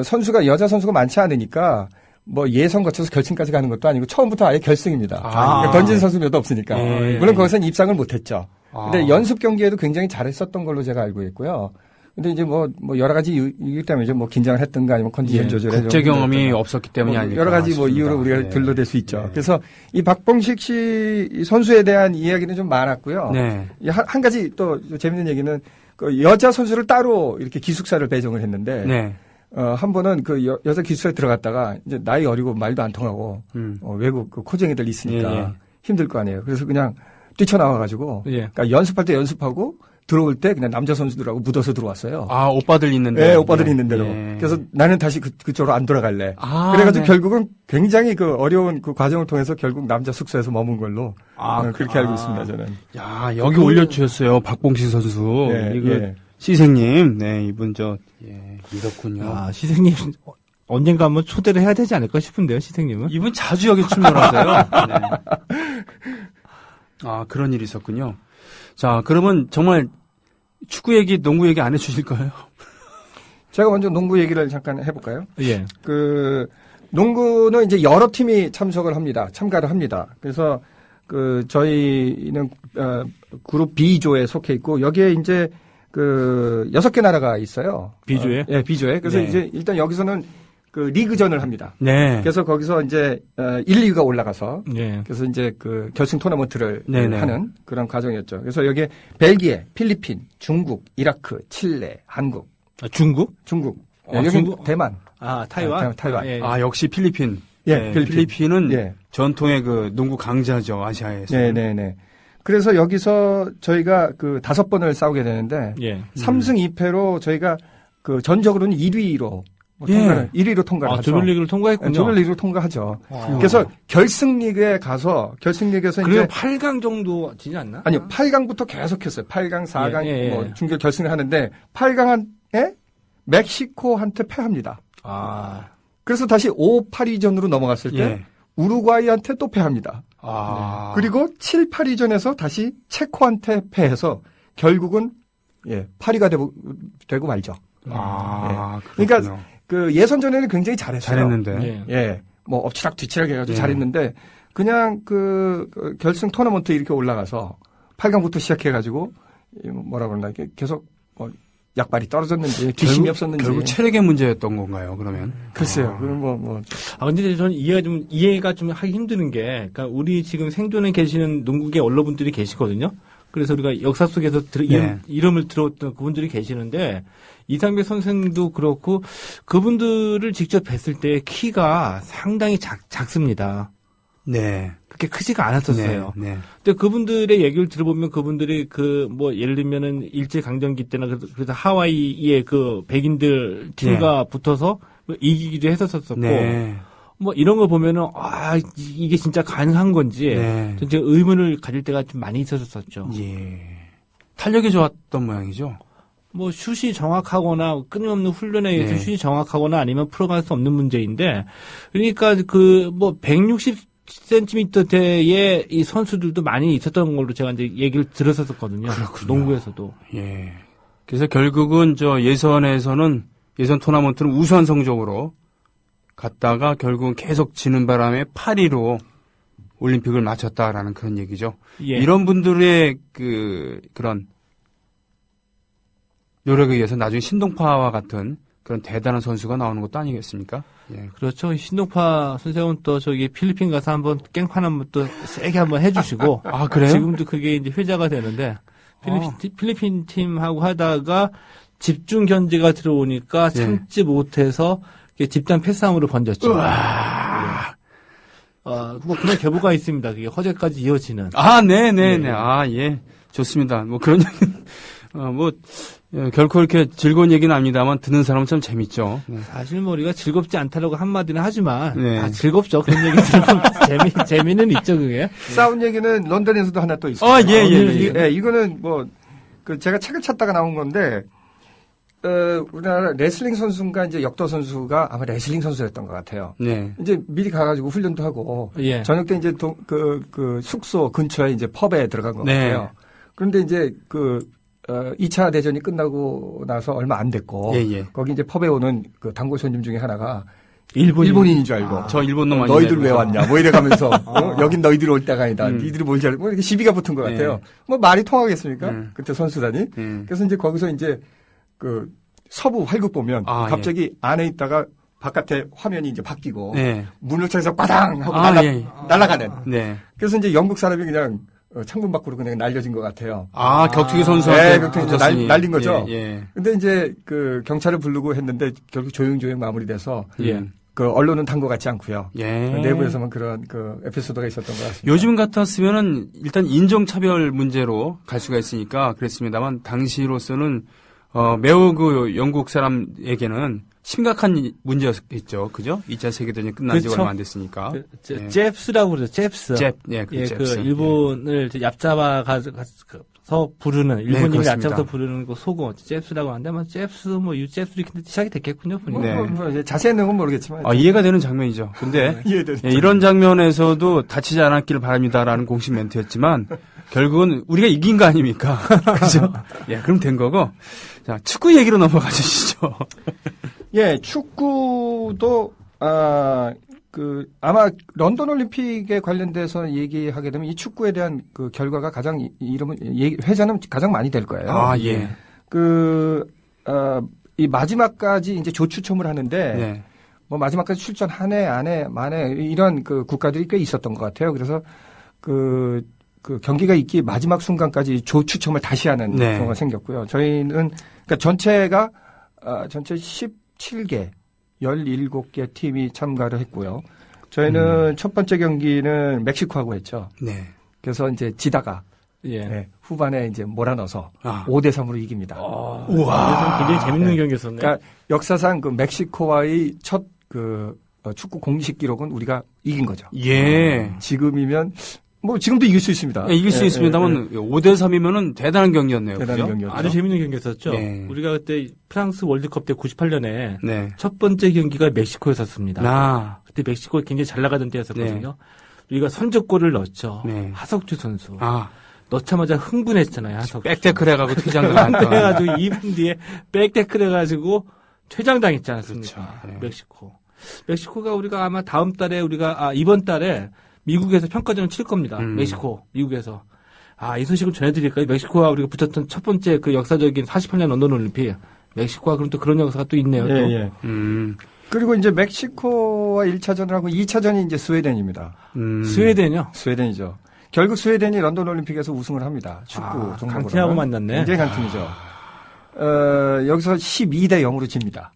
선수가 여자 선수가 많지 않으니까 뭐 예선 거쳐서 결승까지 가는 것도 아니고 처음부터 아예 결승입니다. 그러니까 던진 선수 몇 없으니까 물론 거기서는 입상을 못했죠. 근데 연습 경기에도 굉장히 잘했었던 걸로 제가 알고 있고요. 근데 이제 뭐 여러 가지 이유 때문에 좀 긴장을 했던가 아니면 컨디션 조절에
국제 경험이 없었기 때문이 아닐까.
여러 가지 이유로 우리가 둘러댈 수 있죠. 그래서 이 박봉식 씨 선수에 대한 이야기는 좀 많았고요. 한 가지 또 재밌는 얘기는 여자 선수를 따로 이렇게 기숙사를 배정을 했는데 한 번은 여자 기숙사에 들어갔다가 이제 나이 어리고 말도 안 통하고 외국 코쟁이들 있으니까 힘들 거 아니에요. 그래서 그냥 뛰쳐나와가지고 그러니까 연습할 때 연습하고 들어올 때 그냥 남자 선수들하고 묻어서 들어왔어요.
오빠들 있는데.
네, 오빠들이 있는 대로. 그래서 나는 다시 그쪽으로 안 돌아갈래. 그래가지고 결국은 굉장히 어려운 그 과정을 통해서 결국 남자 숙소에서 머문 걸로 그렇게 알고 있습니다, 저는.
여기 올려주셨어요. 박봉식 선수. 시생님. 이분 이렇군요.
시생님. 언젠가 한번 초대를 해야 되지 않을까 싶은데요, 시생님은?
이분 자주 여기 출몰하세요. 그런 일이 있었군요. 자, 그러면 정말 축구 얘기, 농구 얘기 안 해주실 거예요?
제가 먼저 농구 얘기를 잠깐 해볼까요?
예.
농구는 이제 여러 팀이 참가를 합니다. 그래서 저희는 그룹 B조에 속해 있고 여기에 이제 6개 나라가 있어요.
B조에?
예, B조에. 그래서
네.
이제 일단 여기서는 리그전을 합니다.
네.
그래서 거기서 이제 1, 2위가 올라가서
예.
그래서 이제 결승 토너먼트를
네네.
하는 그런 과정이었죠. 그래서 여기에 벨기에, 필리핀, 중국, 이라크, 칠레, 한국.
중국?
여기
중국?
대만.
타이완.
타이완.
예.
역시 필리핀.
예,
필리핀은
예.
전통의 농구 강자죠, 아시아에서.
네네네. 그래서 여기서 저희가 5번을 싸우게 되는데,
예.
3승 2패로 저희가 전적으로는 1위로
예.
1위로 통과를 하죠.
조별리그를 통과했군요.
조별리그로 통과하죠. 그래서 결승리그에 가서, 결승리그에서
그리고
이제
8강 정도 지지 않나?
아니요, 8강부터 계속했어요. 8강, 4강,
예.
중결 결승을 하는데, 8강에 멕시코한테 패합니다. 그래서 다시 5, 8위전으로 넘어갔을 때,
예.
우루과이한테 또 패합니다. 그리고 7, 8위전에서 다시 체코한테 패해서, 결국은, 8위가 되고 말죠. 그러니까, 예선전에는 굉장히 잘했어요.
잘했는데.
엎치락 뒤치락 해가지고 잘했는데, 그냥 결승 토너먼트 이렇게 올라가서 8강부터 시작해가지고 뭐라 그러나 계속 약발이 떨어졌는지 기심이 없었는지
결국 체력의 문제였던 건가요? 그러면
글쎄요. 그럼
근데 저는 이해가 좀 하기 힘드는 게, 그러니까 우리 지금 생존에 계시는 농구계 언론분들이 계시거든요. 그래서 우리가 역사 속에서 이름을 들었던 그분들이 계시는데, 이상백 선생도 그렇고 그분들을 직접 뵀을 때 키가 상당히 작습니다.
네.
그렇게 크지가 않았었어요.
네.
근데 그분들의 얘기를 들어보면 그분들이 예를 들면은 일제강점기 때나 그래서 하와이의 백인들 팀과 붙어서 이기기도 했었었고,
네.
이런 거 보면은, 이게 진짜 가능한 건지, 전 제가 의문을 가질 때가 좀 많이 있었었죠.
예. 탄력이 좋았던 모양이죠?
슛이 정확하거나 끊임없는 훈련에 의해서 슛이 정확하거나 아니면 풀어갈 수 없는 문제인데, 그러니까 160cm대의 이 선수들도 많이 있었던 걸로 제가 이제 얘기를 들었었거든요.
그렇군요.
농구에서도.
예. 그래서 결국은 예선 토너먼트는 우수한 성적으로 갔다가 결국은 계속 지는 바람에 8위로 올림픽을 마쳤다라는 그런 얘기죠.
예.
이런 분들의 그런 노력에 의해서 나중에 신동파와 같은 그런 대단한 선수가 나오는 것도 아니겠습니까? 예.
그렇죠. 신동파 선생은 또 필리핀 가서 한번 깽판 한번 또 세게 한번 해주시고.
그래요?
지금도 그게 이제 회자가 되는데, 필리핀 팀하고 하다가 집중 견제가 들어오니까 참지 못해서 집단 패싸움으로 번졌죠. 그런 계보가 있습니다. 그게 허재까지 이어지는.
네네네. 예. 좋습니다. 그런 얘기는, 결코 이렇게 즐거운 얘기는 아닙니다만 듣는 사람은 참 재밌죠. 네.
사실 우리가 즐겁지 않다라고 한마디는 하지만 다
네.
즐겁죠. 그런 얘기 들으면 재미는 있죠, 그게.
싸운 얘기는 런던에서도 하나 또 있어요. 이거는 제가 책을 찾다가 나온 건데 우리나라 레슬링 선수인가 이제 역도 선수가 아마 레슬링 선수였던 것 같아요.
네.
이제 미리 가가지고 훈련도 하고 저녁 때 이제 숙소 근처에 이제 펍에 들어간 것 같아요. 그런데 이제 2차 대전이 끝나고 나서 얼마 안 됐고 거기 이제 펍에 오는 당구 손님 중에 하나가 일본인인 줄 알고
저 일본 놈 아니냐
너희들 왜 왔냐 이래 가면서 여긴 너희들이 올 때가 아니다. 니들이 뭘 잘해 이렇게 시비가 붙은 것 같아요. 말이 통하겠습니까? 그때 선수단이. 그래서 이제 거기서 이제 서부 활극 보면 갑자기 안에 있다가 바깥에 화면이 이제 바뀌고 문을 쳐서 꽈당 하고 날아가는. 그래서 이제 영국 사람이 그냥 창문 밖으로 그냥 날려진 것 같아요.
격투기 선수한테
격투기 날린 거죠. 근데 이제 경찰을 부르고 했는데 결국 조용조용 마무리돼서 언론은 단 것 같지 않고요. 내부에서만 그런 에피소드가 있었던 것 같습니다.
요즘 같았으면은 일단 인종차별 문제로 갈 수가 있으니까 그랬습니다만 당시로서는 매우 영국 사람에게는 심각한 문제였겠죠. 그죠? 2차 세계대전이 끝난 지 얼마 안 됐으니까.
잽스라고 그러죠. 잽스.
잽스.
일본을 yap잡아서 부르는, 일본인을 얕잡아서 부르는 거 속어, 잽스라고 하는데, 잽스, 유잽스 이렇게 시작이 됐겠군요, 보니까.
자세한 내용은 모르겠지만.
이해가 되는 장면이죠. 근데, 이런 장면에서도 다치지 않았기를 바랍니다라는 공식 멘트였지만, 결국은 우리가 이긴 거 아닙니까? 그죠? 예, 그럼 된 거고. 자, 축구 얘기로 넘어가 주시죠.
예, 축구도, 아마 런던 올림픽에 관련돼서 얘기하게 되면 이 축구에 대한 그 결과가 가장 회자는 가장 많이 될 거예요.
아, 예.
이 마지막까지 이제 조추첨을 하는데,
네.
뭐 마지막까지 출전하네, 안 해, 만에 이런 그 국가들이 꽤 있었던 것 같아요. 그래서 그 경기가 있기 마지막 순간까지 조추첨을 다시 하는
네.
경우가 생겼고요. 저희는, 그러니까 전체 17개, 17개 팀이 참가를 했고요. 저희는 첫 번째 경기는 멕시코하고 했죠.
네.
그래서 이제 지다가
예.
네, 후반에 이제 몰아넣어서 5대3으로 이깁니다.
우와. 굉장히 재밌는 경기였었네요.
그러니까 역사상 그 멕시코와의 첫 축구 공식 기록은 우리가 이긴 거죠.
예.
지금이면 뭐 지금도 이길 수 있습니다.
예, 이길 수 있습니다만 5대3이면은 대단한 경기였네요.
대단한
그죠?
경기였죠.
아주 재밌는 경기였었죠.
네.
우리가 그때 프랑스 월드컵 때 98년에
네.
첫 번째 경기가 멕시코였었습니다.
아.
그때 멕시코 굉장히 잘 나가던 때였었거든요. 우리가 선제골을 넣었죠.
네.
하석주 선수.
아.
넣자마자 흥분했잖아요. 하석주.
백태클 해가고 퇴장당했던.
해가지고 2분 뒤에 백태클 해가지고 퇴장당했지 않았습니까?
그렇죠. 네.
멕시코. 멕시코가 우리가 아마 다음 달에 이번 달에 미국에서 평가전을 칠 겁니다. 멕시코, 미국에서. 이 소식을 전해드릴까요? 멕시코와 우리가 붙었던 첫 번째 그 역사적인 48년 런던 올림픽. 멕시코가 그럼 또 그런 역사가 또 있네요. 또.
예. 그리고 이제 멕시코와 1차전을 하고 2차전이 이제 스웨덴입니다.
스웨덴이요?
스웨덴이죠. 결국 스웨덴이 런던 올림픽에서 우승을 합니다. 축구 종목으로.
강팀하고 만났네.
굉장히 강팀이죠. 여기서 12대 0으로 집니다.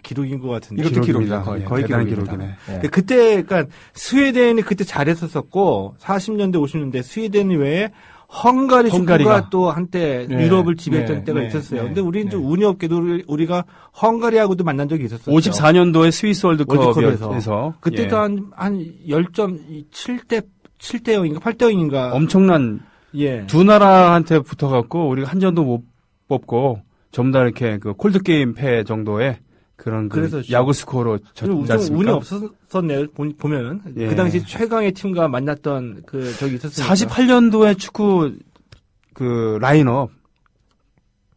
기록인 것 같은데.
이것도
기록입니다.
기록이죠. 거의
대단한
기록입니다.
기록이네.
예.
그때, 그러니까 스웨덴이 그때 잘했었었고 40년대 50년대 스웨덴 외에 헝가리가 축구가 또 한때
네.
유럽을 지배했던
네.
때가
네.
있었어요.
네.
근데 우리는 좀 운이 없게도 우리가 헝가리하고도 만난 적이 있었어요.
54년도에 스위스 월드컵에서
그때도 한 10점 7대 0인가 8대 0인가
엄청난 두 나라한테 붙어갖고 우리가 한 점도 못 뽑고 전부 다 이렇게 그 콜드 게임 패 정도의 그런 야구 스코어로
좀 운이 없었었네요. 보면은 그 당시 최강의 팀과 만났던 적이 있었습니다.
48년도에 축구 그 라인업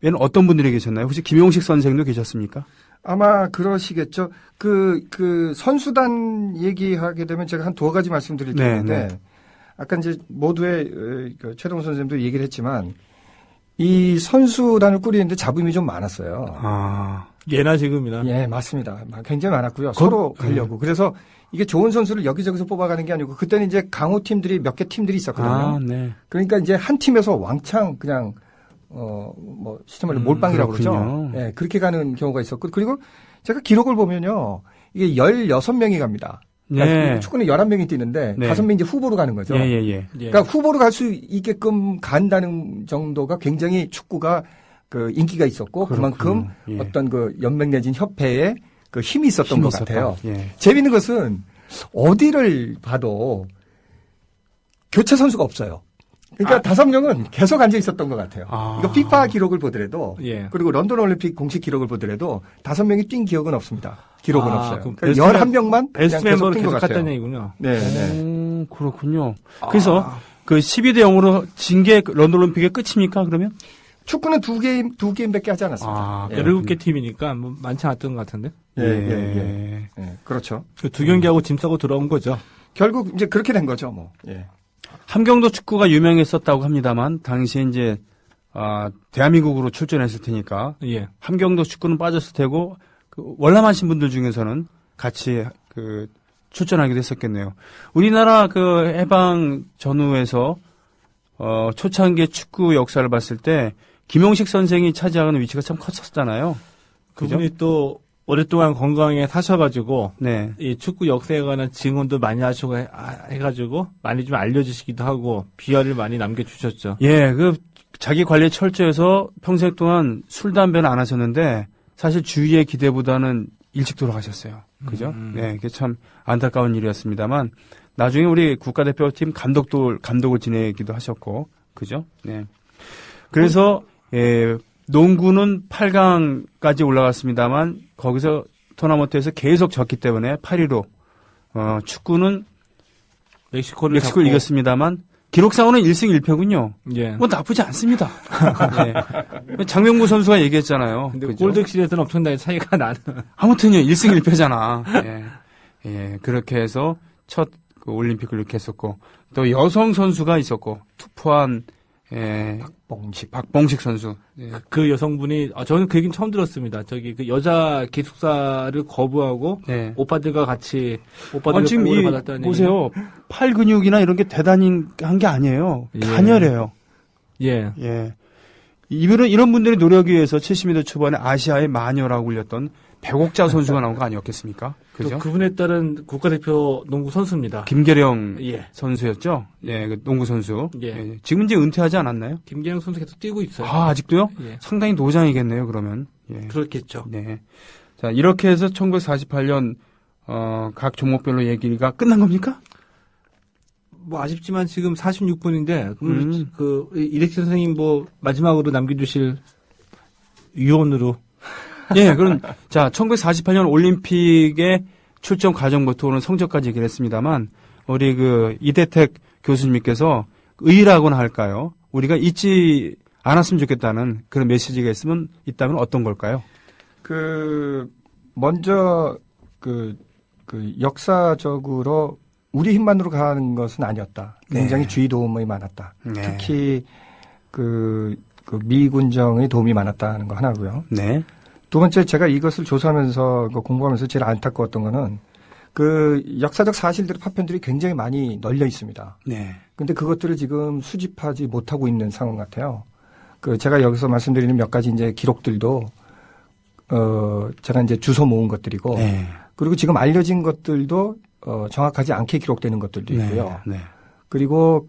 얘는 어떤 분들이 계셨나요? 혹시 김용식 선생도 계셨습니까?
아마 그러시겠죠. 그 선수단 얘기하게 되면 제가 한 두어 가지 말씀드릴 게 있는데 아까 이제 모두의 최동훈 선생님도 얘기를 했지만 이 선수단을 꾸리는데 잡음이 좀 많았어요.
예나 지금이나.
예, 맞습니다. 굉장히 많았고요. 서로 가려고. 그래서 이게 좋은 선수를 여기저기서 뽑아가는 게 아니고 그때는 이제 강호 팀들이 몇 개 팀들이 있었거든요. 그러니까 이제 한 팀에서 왕창 그냥 시스템을 몰빵이라고 그러죠. 예, 그렇게 가는 경우가 있었고 그리고 제가 기록을 보면요. 이게 16명이 갑니다. 그러니까 축구는 11명이 뛰는데 5명이 이제 후보로 가는 거죠. 그러니까 후보로 갈 수 있게끔 간다는 정도가 굉장히 축구가 그 인기가 있었고 그만큼 어떤 그 연맹 내진 협회에 그 힘이 있었던 것 같아요. 재미있는 것은 어디를 봐도 교체 선수가 없어요. 그러니까 5명은 계속 앉아 있었던 것 같아요. 이거 피파 기록을 보더라도 그리고 런던 올림픽 공식 기록을 보더라도 5명이 뛴 기억은 없습니다. 기록은 없어요. 그러니까 11명만
베스트 멤버로 계속 갔다는 얘기군요.
네.
그렇군요. 그래서 그 12대 0으로 진 게 런던 올림픽의 끝입니까? 그러면?
축구는 두 게임밖에 하지 않았습니다.
17개 팀이니까 뭐 많지 않았던 것 같은데.
예. 그렇죠.
두 경기하고 짐 싸고 들어온 거죠.
결국 이제 그렇게 된 거죠, 뭐.
함경도 축구가 유명했었다고 합니다만 당시에 이제 대한민국으로 출전했을 테니까 함경도 축구는 빠졌을 테고 그 월남하신 분들 중에서는 같이 그 출전하기도 했었겠네요. 우리나라 그 해방 전후에서 초창기 축구 역사를 봤을 때 김용식 선생이 차지하는 위치가 참 컸었잖아요.
그분이 또 오랫동안 건강에 사셔가지고 이 축구 역사에 관한 증언도 많이 하시고 해가지고 많이 좀 알려주시기도 하고 비화를 많이 남겨주셨죠.
그 자기 관리에 철저해서 평생 동안 술 담배는 안 하셨는데 사실 주위의 기대보다는 일찍 돌아가셨어요. 그죠? 그게 참 안타까운 일이었습니다만 나중에 우리 국가대표팀 감독을 지내기도 하셨고, 그죠? 그래서 농구는 8강까지 올라갔습니다만 거기서 토너먼트에서 계속 졌기 때문에 8위로 축구는 멕시코를 이겼습니다만 기록상으로는 1승 1패군요.
예.
뭐 나쁘지 않습니다. 예. 장명구 선수가 얘기했잖아요.
근데
그죠?
골득실에서는 엄청나게 차이가 나는.
아무튼요, 1승 1패잖아. 예. 예. 그렇게 해서 첫 그 올림픽을 이렇게 했었고, 또 여성 선수가 있었고, 투포한, 예. 박봉식 선수. 예.
그 여성분이, 저는 그 얘기는 처음 들었습니다. 저기 그 여자 기숙사를 거부하고,
예.
오빠들과 같이, 오빠들과
지금
보호를 받았다는
보세요. 팔 근육이나 이런 게 대단히 한 게 아니에요.
예.
단열해요.
예.
예. 이런 분들의 노력에 의해서 70m 초반에 아시아의 마녀라고 불렸던 백옥자 선수가 나온 거 아니었겠습니까? 그죠?
그분에 따른 국가대표 농구 선수입니다.
김계령
예.
선수였죠? 예, 그 농구 선수.
예.
예. 지금 이제 은퇴하지 않았나요?
김계영 선수 계속 뛰고 있어요.
아, 아직도요?
예.
상당히 노장이겠네요, 그러면. 예.
그렇겠죠.
네. 자, 이렇게 해서 1948년, 각 종목별로 얘기가 끝난 겁니까?
뭐 아쉽지만 지금 46분인데, 그럼 이렉시 선생님 마지막으로 남겨주실 유언으로.
예, 그럼, 자, 1948년 올림픽의 출전 과정부터 오는 성적까지 얘기를 했습니다만, 우리 이대택 교수님께서 의라고나 할까요? 우리가 잊지 않았으면 좋겠다는 그런 메시지가 있다면 어떤 걸까요?
먼저, 역사적으로 우리 힘만으로 가는 것은 아니었다. 굉장히
네.
주의 도움이 많았다.
네.
특히, 미 군정의 도움이 많았다는 거 하나고요.
네.
두 번째, 제가 이것을 조사하면서 공부하면서 제일 안타까웠던 거는 역사적 사실들의 파편들이 굉장히 많이 널려 있습니다.
네.
근데 그것들을 지금 수집하지 못하고 있는 상황 같아요. 제가 여기서 말씀드리는 몇 가지 이제 기록들도, 제가 이제 주워 모은 것들이고,
네.
그리고 지금 알려진 것들도, 정확하지 않게 기록되는 것들도 있고요.
네. 네.
그리고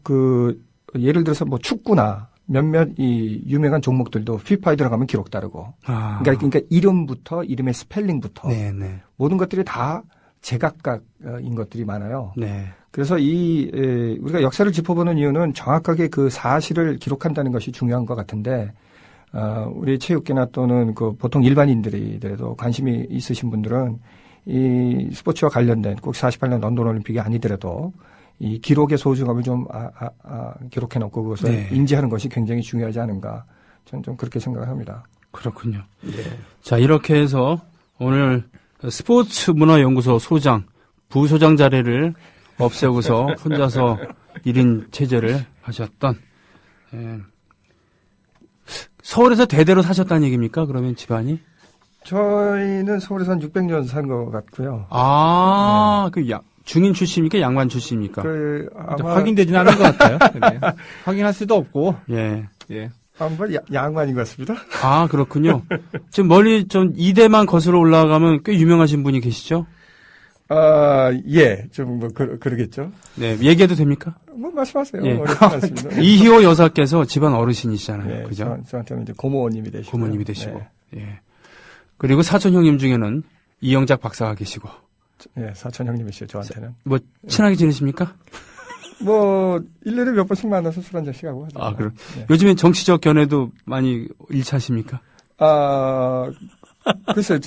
예를 들어서 축구나 몇몇 이 유명한 종목들도 피파에 들어가면 기록 다르고.
아.
그러니까 이름부터 이름의 스펠링부터
네, 네.
모든 것들이 다 제각각인 것들이 많아요.
네.
그래서 우리가 역사를 짚어보는 이유는 정확하게 그 사실을 기록한다는 것이 중요한 것 같은데, 우리 체육계나 또는 보통 일반인들이라도 관심이 있으신 분들은 이 스포츠와 관련된 꼭 48년 런던 올림픽이 아니더라도 이 기록의 소중함을 좀 기록해 놓고 그것을
네.
인지하는 것이 굉장히 중요하지 않은가. 저는 좀 그렇게 생각을 합니다.
그렇군요. 네. 자, 이렇게 해서 오늘 스포츠문화연구소 소장, 부소장 자리를 없애고서 혼자서 1인 체제를 하셨던, 서울에서 대대로 사셨다는 얘기입니까? 그러면 집안이?
저희는 서울에서 한 600년 산 것 같고요.
아, 네. 중인 출신입니까? 양반 출신입니까?
아마
확인되지는 않은 것 같아요. 네. 확인할 수도 없고.
예.
예.
아마 양반인 것 같습니다.
아, 그렇군요. 지금 멀리 좀 이대만 거슬러 올라가면 꽤 유명하신 분이 계시죠?
예. 좀 그러겠죠.
네. 얘기해도 됩니까?
말씀하세요.
예.
어렵지 않습니다.
이희호 여사께서 집안 어르신이시잖아요.
예,
그죠?
저한테는 이제 고모님이 되시고.
고모님이 되시고. 네. 예. 그리고 사촌 형님 중에는 이영작 박사가 계시고.
예, 사촌 형님이시죠, 저한테는.
친하게 지내십니까?
1년에 몇 번씩 만나서 술 한잔씩 하고 하죠.
아, 그럼.
네.
요즘엔 정치적 견해도 많이 일치하십니까?
글쎄,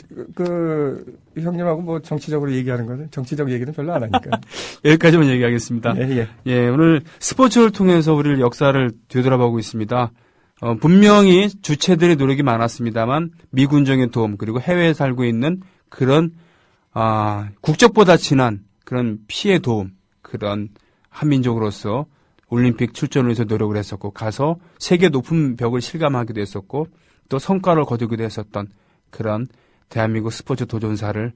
형님하고 정치적으로 얘기하는 거는, 정치적 얘기는 별로 안 하니까.
여기까지만 얘기하겠습니다.
예.
예, 오늘 스포츠를 통해서 우리를 역사를 되돌아보고 있습니다. 분명히 주체들의 노력이 많았습니다만, 미군정의 도움, 그리고 해외에 살고 있는 그런, 국적보다 진한 그런 피해 도움, 그런 한민족으로서 올림픽 출전을 위해서 노력을 했었고, 가서 세계 높은 벽을 실감하기도 했었고, 또 성과를 거두기도 했었던 그런 대한민국 스포츠 도전사를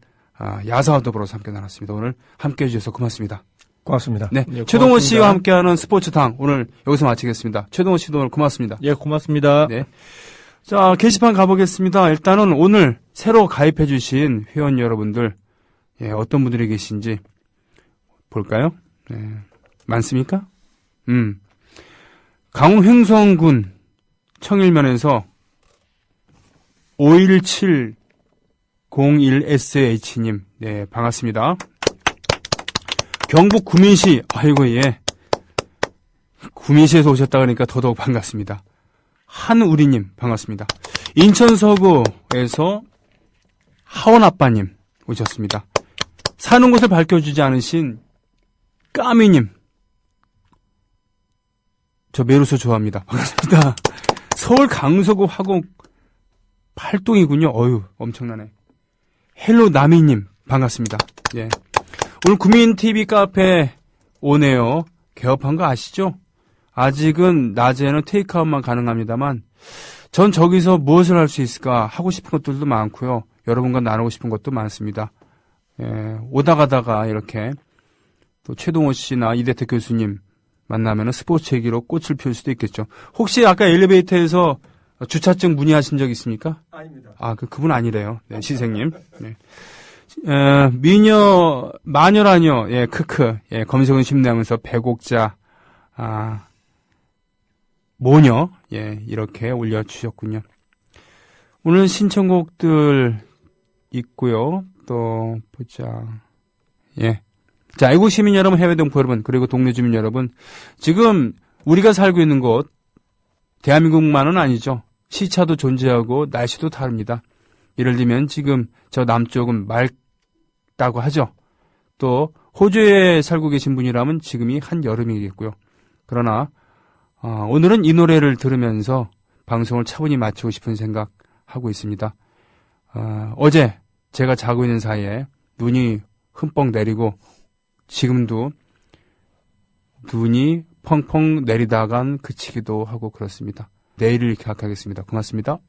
야사와 더불어서 함께 나눴습니다. 오늘 함께 해주셔서 고맙습니다.
고맙습니다.
네,
예,
최동호
고맙습니다.
씨와 함께하는 스포츠당 오늘 여기서 마치겠습니다. 최동호 씨도 오늘 고맙습니다.
예, 고맙습니다.
네. 자, 게시판 가보겠습니다. 일단은 오늘 새로 가입해주신 회원 여러분들, 예, 어떤 분들이 계신지 볼까요? 네. 많습니까? 강릉횡성군 청일면에서 51701SH님, 네, 반갑습니다. 경북 구민시, 아이고, 예. 구민시에서 오셨다 그러니까 더더욱 반갑습니다. 한우리님, 반갑습니다. 인천 서구에서 하원아빠님 오셨습니다. 사는 곳을 밝혀주지 않으신 까미님, 저 메로소 좋아합니다. 반갑습니다. 서울 강서구 화곡 팔동이군요. 어휴, 엄청나네. 헬로 나미님, 반갑습니다. 예. 오늘 구민TV 카페 오네요. 개업한 거 아시죠? 아직은 낮에는 테이크아웃만 가능합니다만, 전 저기서 무엇을 할 수 있을까 하고 싶은 것들도 많고요. 여러분과 나누고 싶은 것도 많습니다. 예, 오다 가다가 이렇게 또 최동호 씨나 이대택 교수님 만나면 스포츠 얘기로 꽃을 피울 수도 있겠죠. 혹시 아까 엘리베이터에서 주차증 문의하신 적 있습니까?
아닙니다.
아, 그분 아니래요. 네, 시생님. 네. 마녀라뇨. 예, 크크. 예, 검색은 쉽네 하면서 배곡자, 모녀. 예, 이렇게 올려주셨군요. 오늘 신청곡들 있고요. 또, 보자. 예. 자, 애국 시민 여러분, 해외 동포 여러분, 그리고 동네 주민 여러분. 지금 우리가 살고 있는 곳, 대한민국만은 아니죠. 시차도 존재하고 날씨도 다릅니다. 예를 들면 지금 저 남쪽은 맑다고 하죠. 또 호주에 살고 계신 분이라면 지금이 한여름이겠고요. 그러나 오늘은 이 노래를 들으면서 방송을 차분히 마치고 싶은 생각하고 있습니다. 어제 제가 자고 있는 사이에 눈이 흠뻑 내리고 지금도 눈이 펑펑 내리다간 그치기도 하고 그렇습니다. 내일을 기약하겠습니다. 고맙습니다.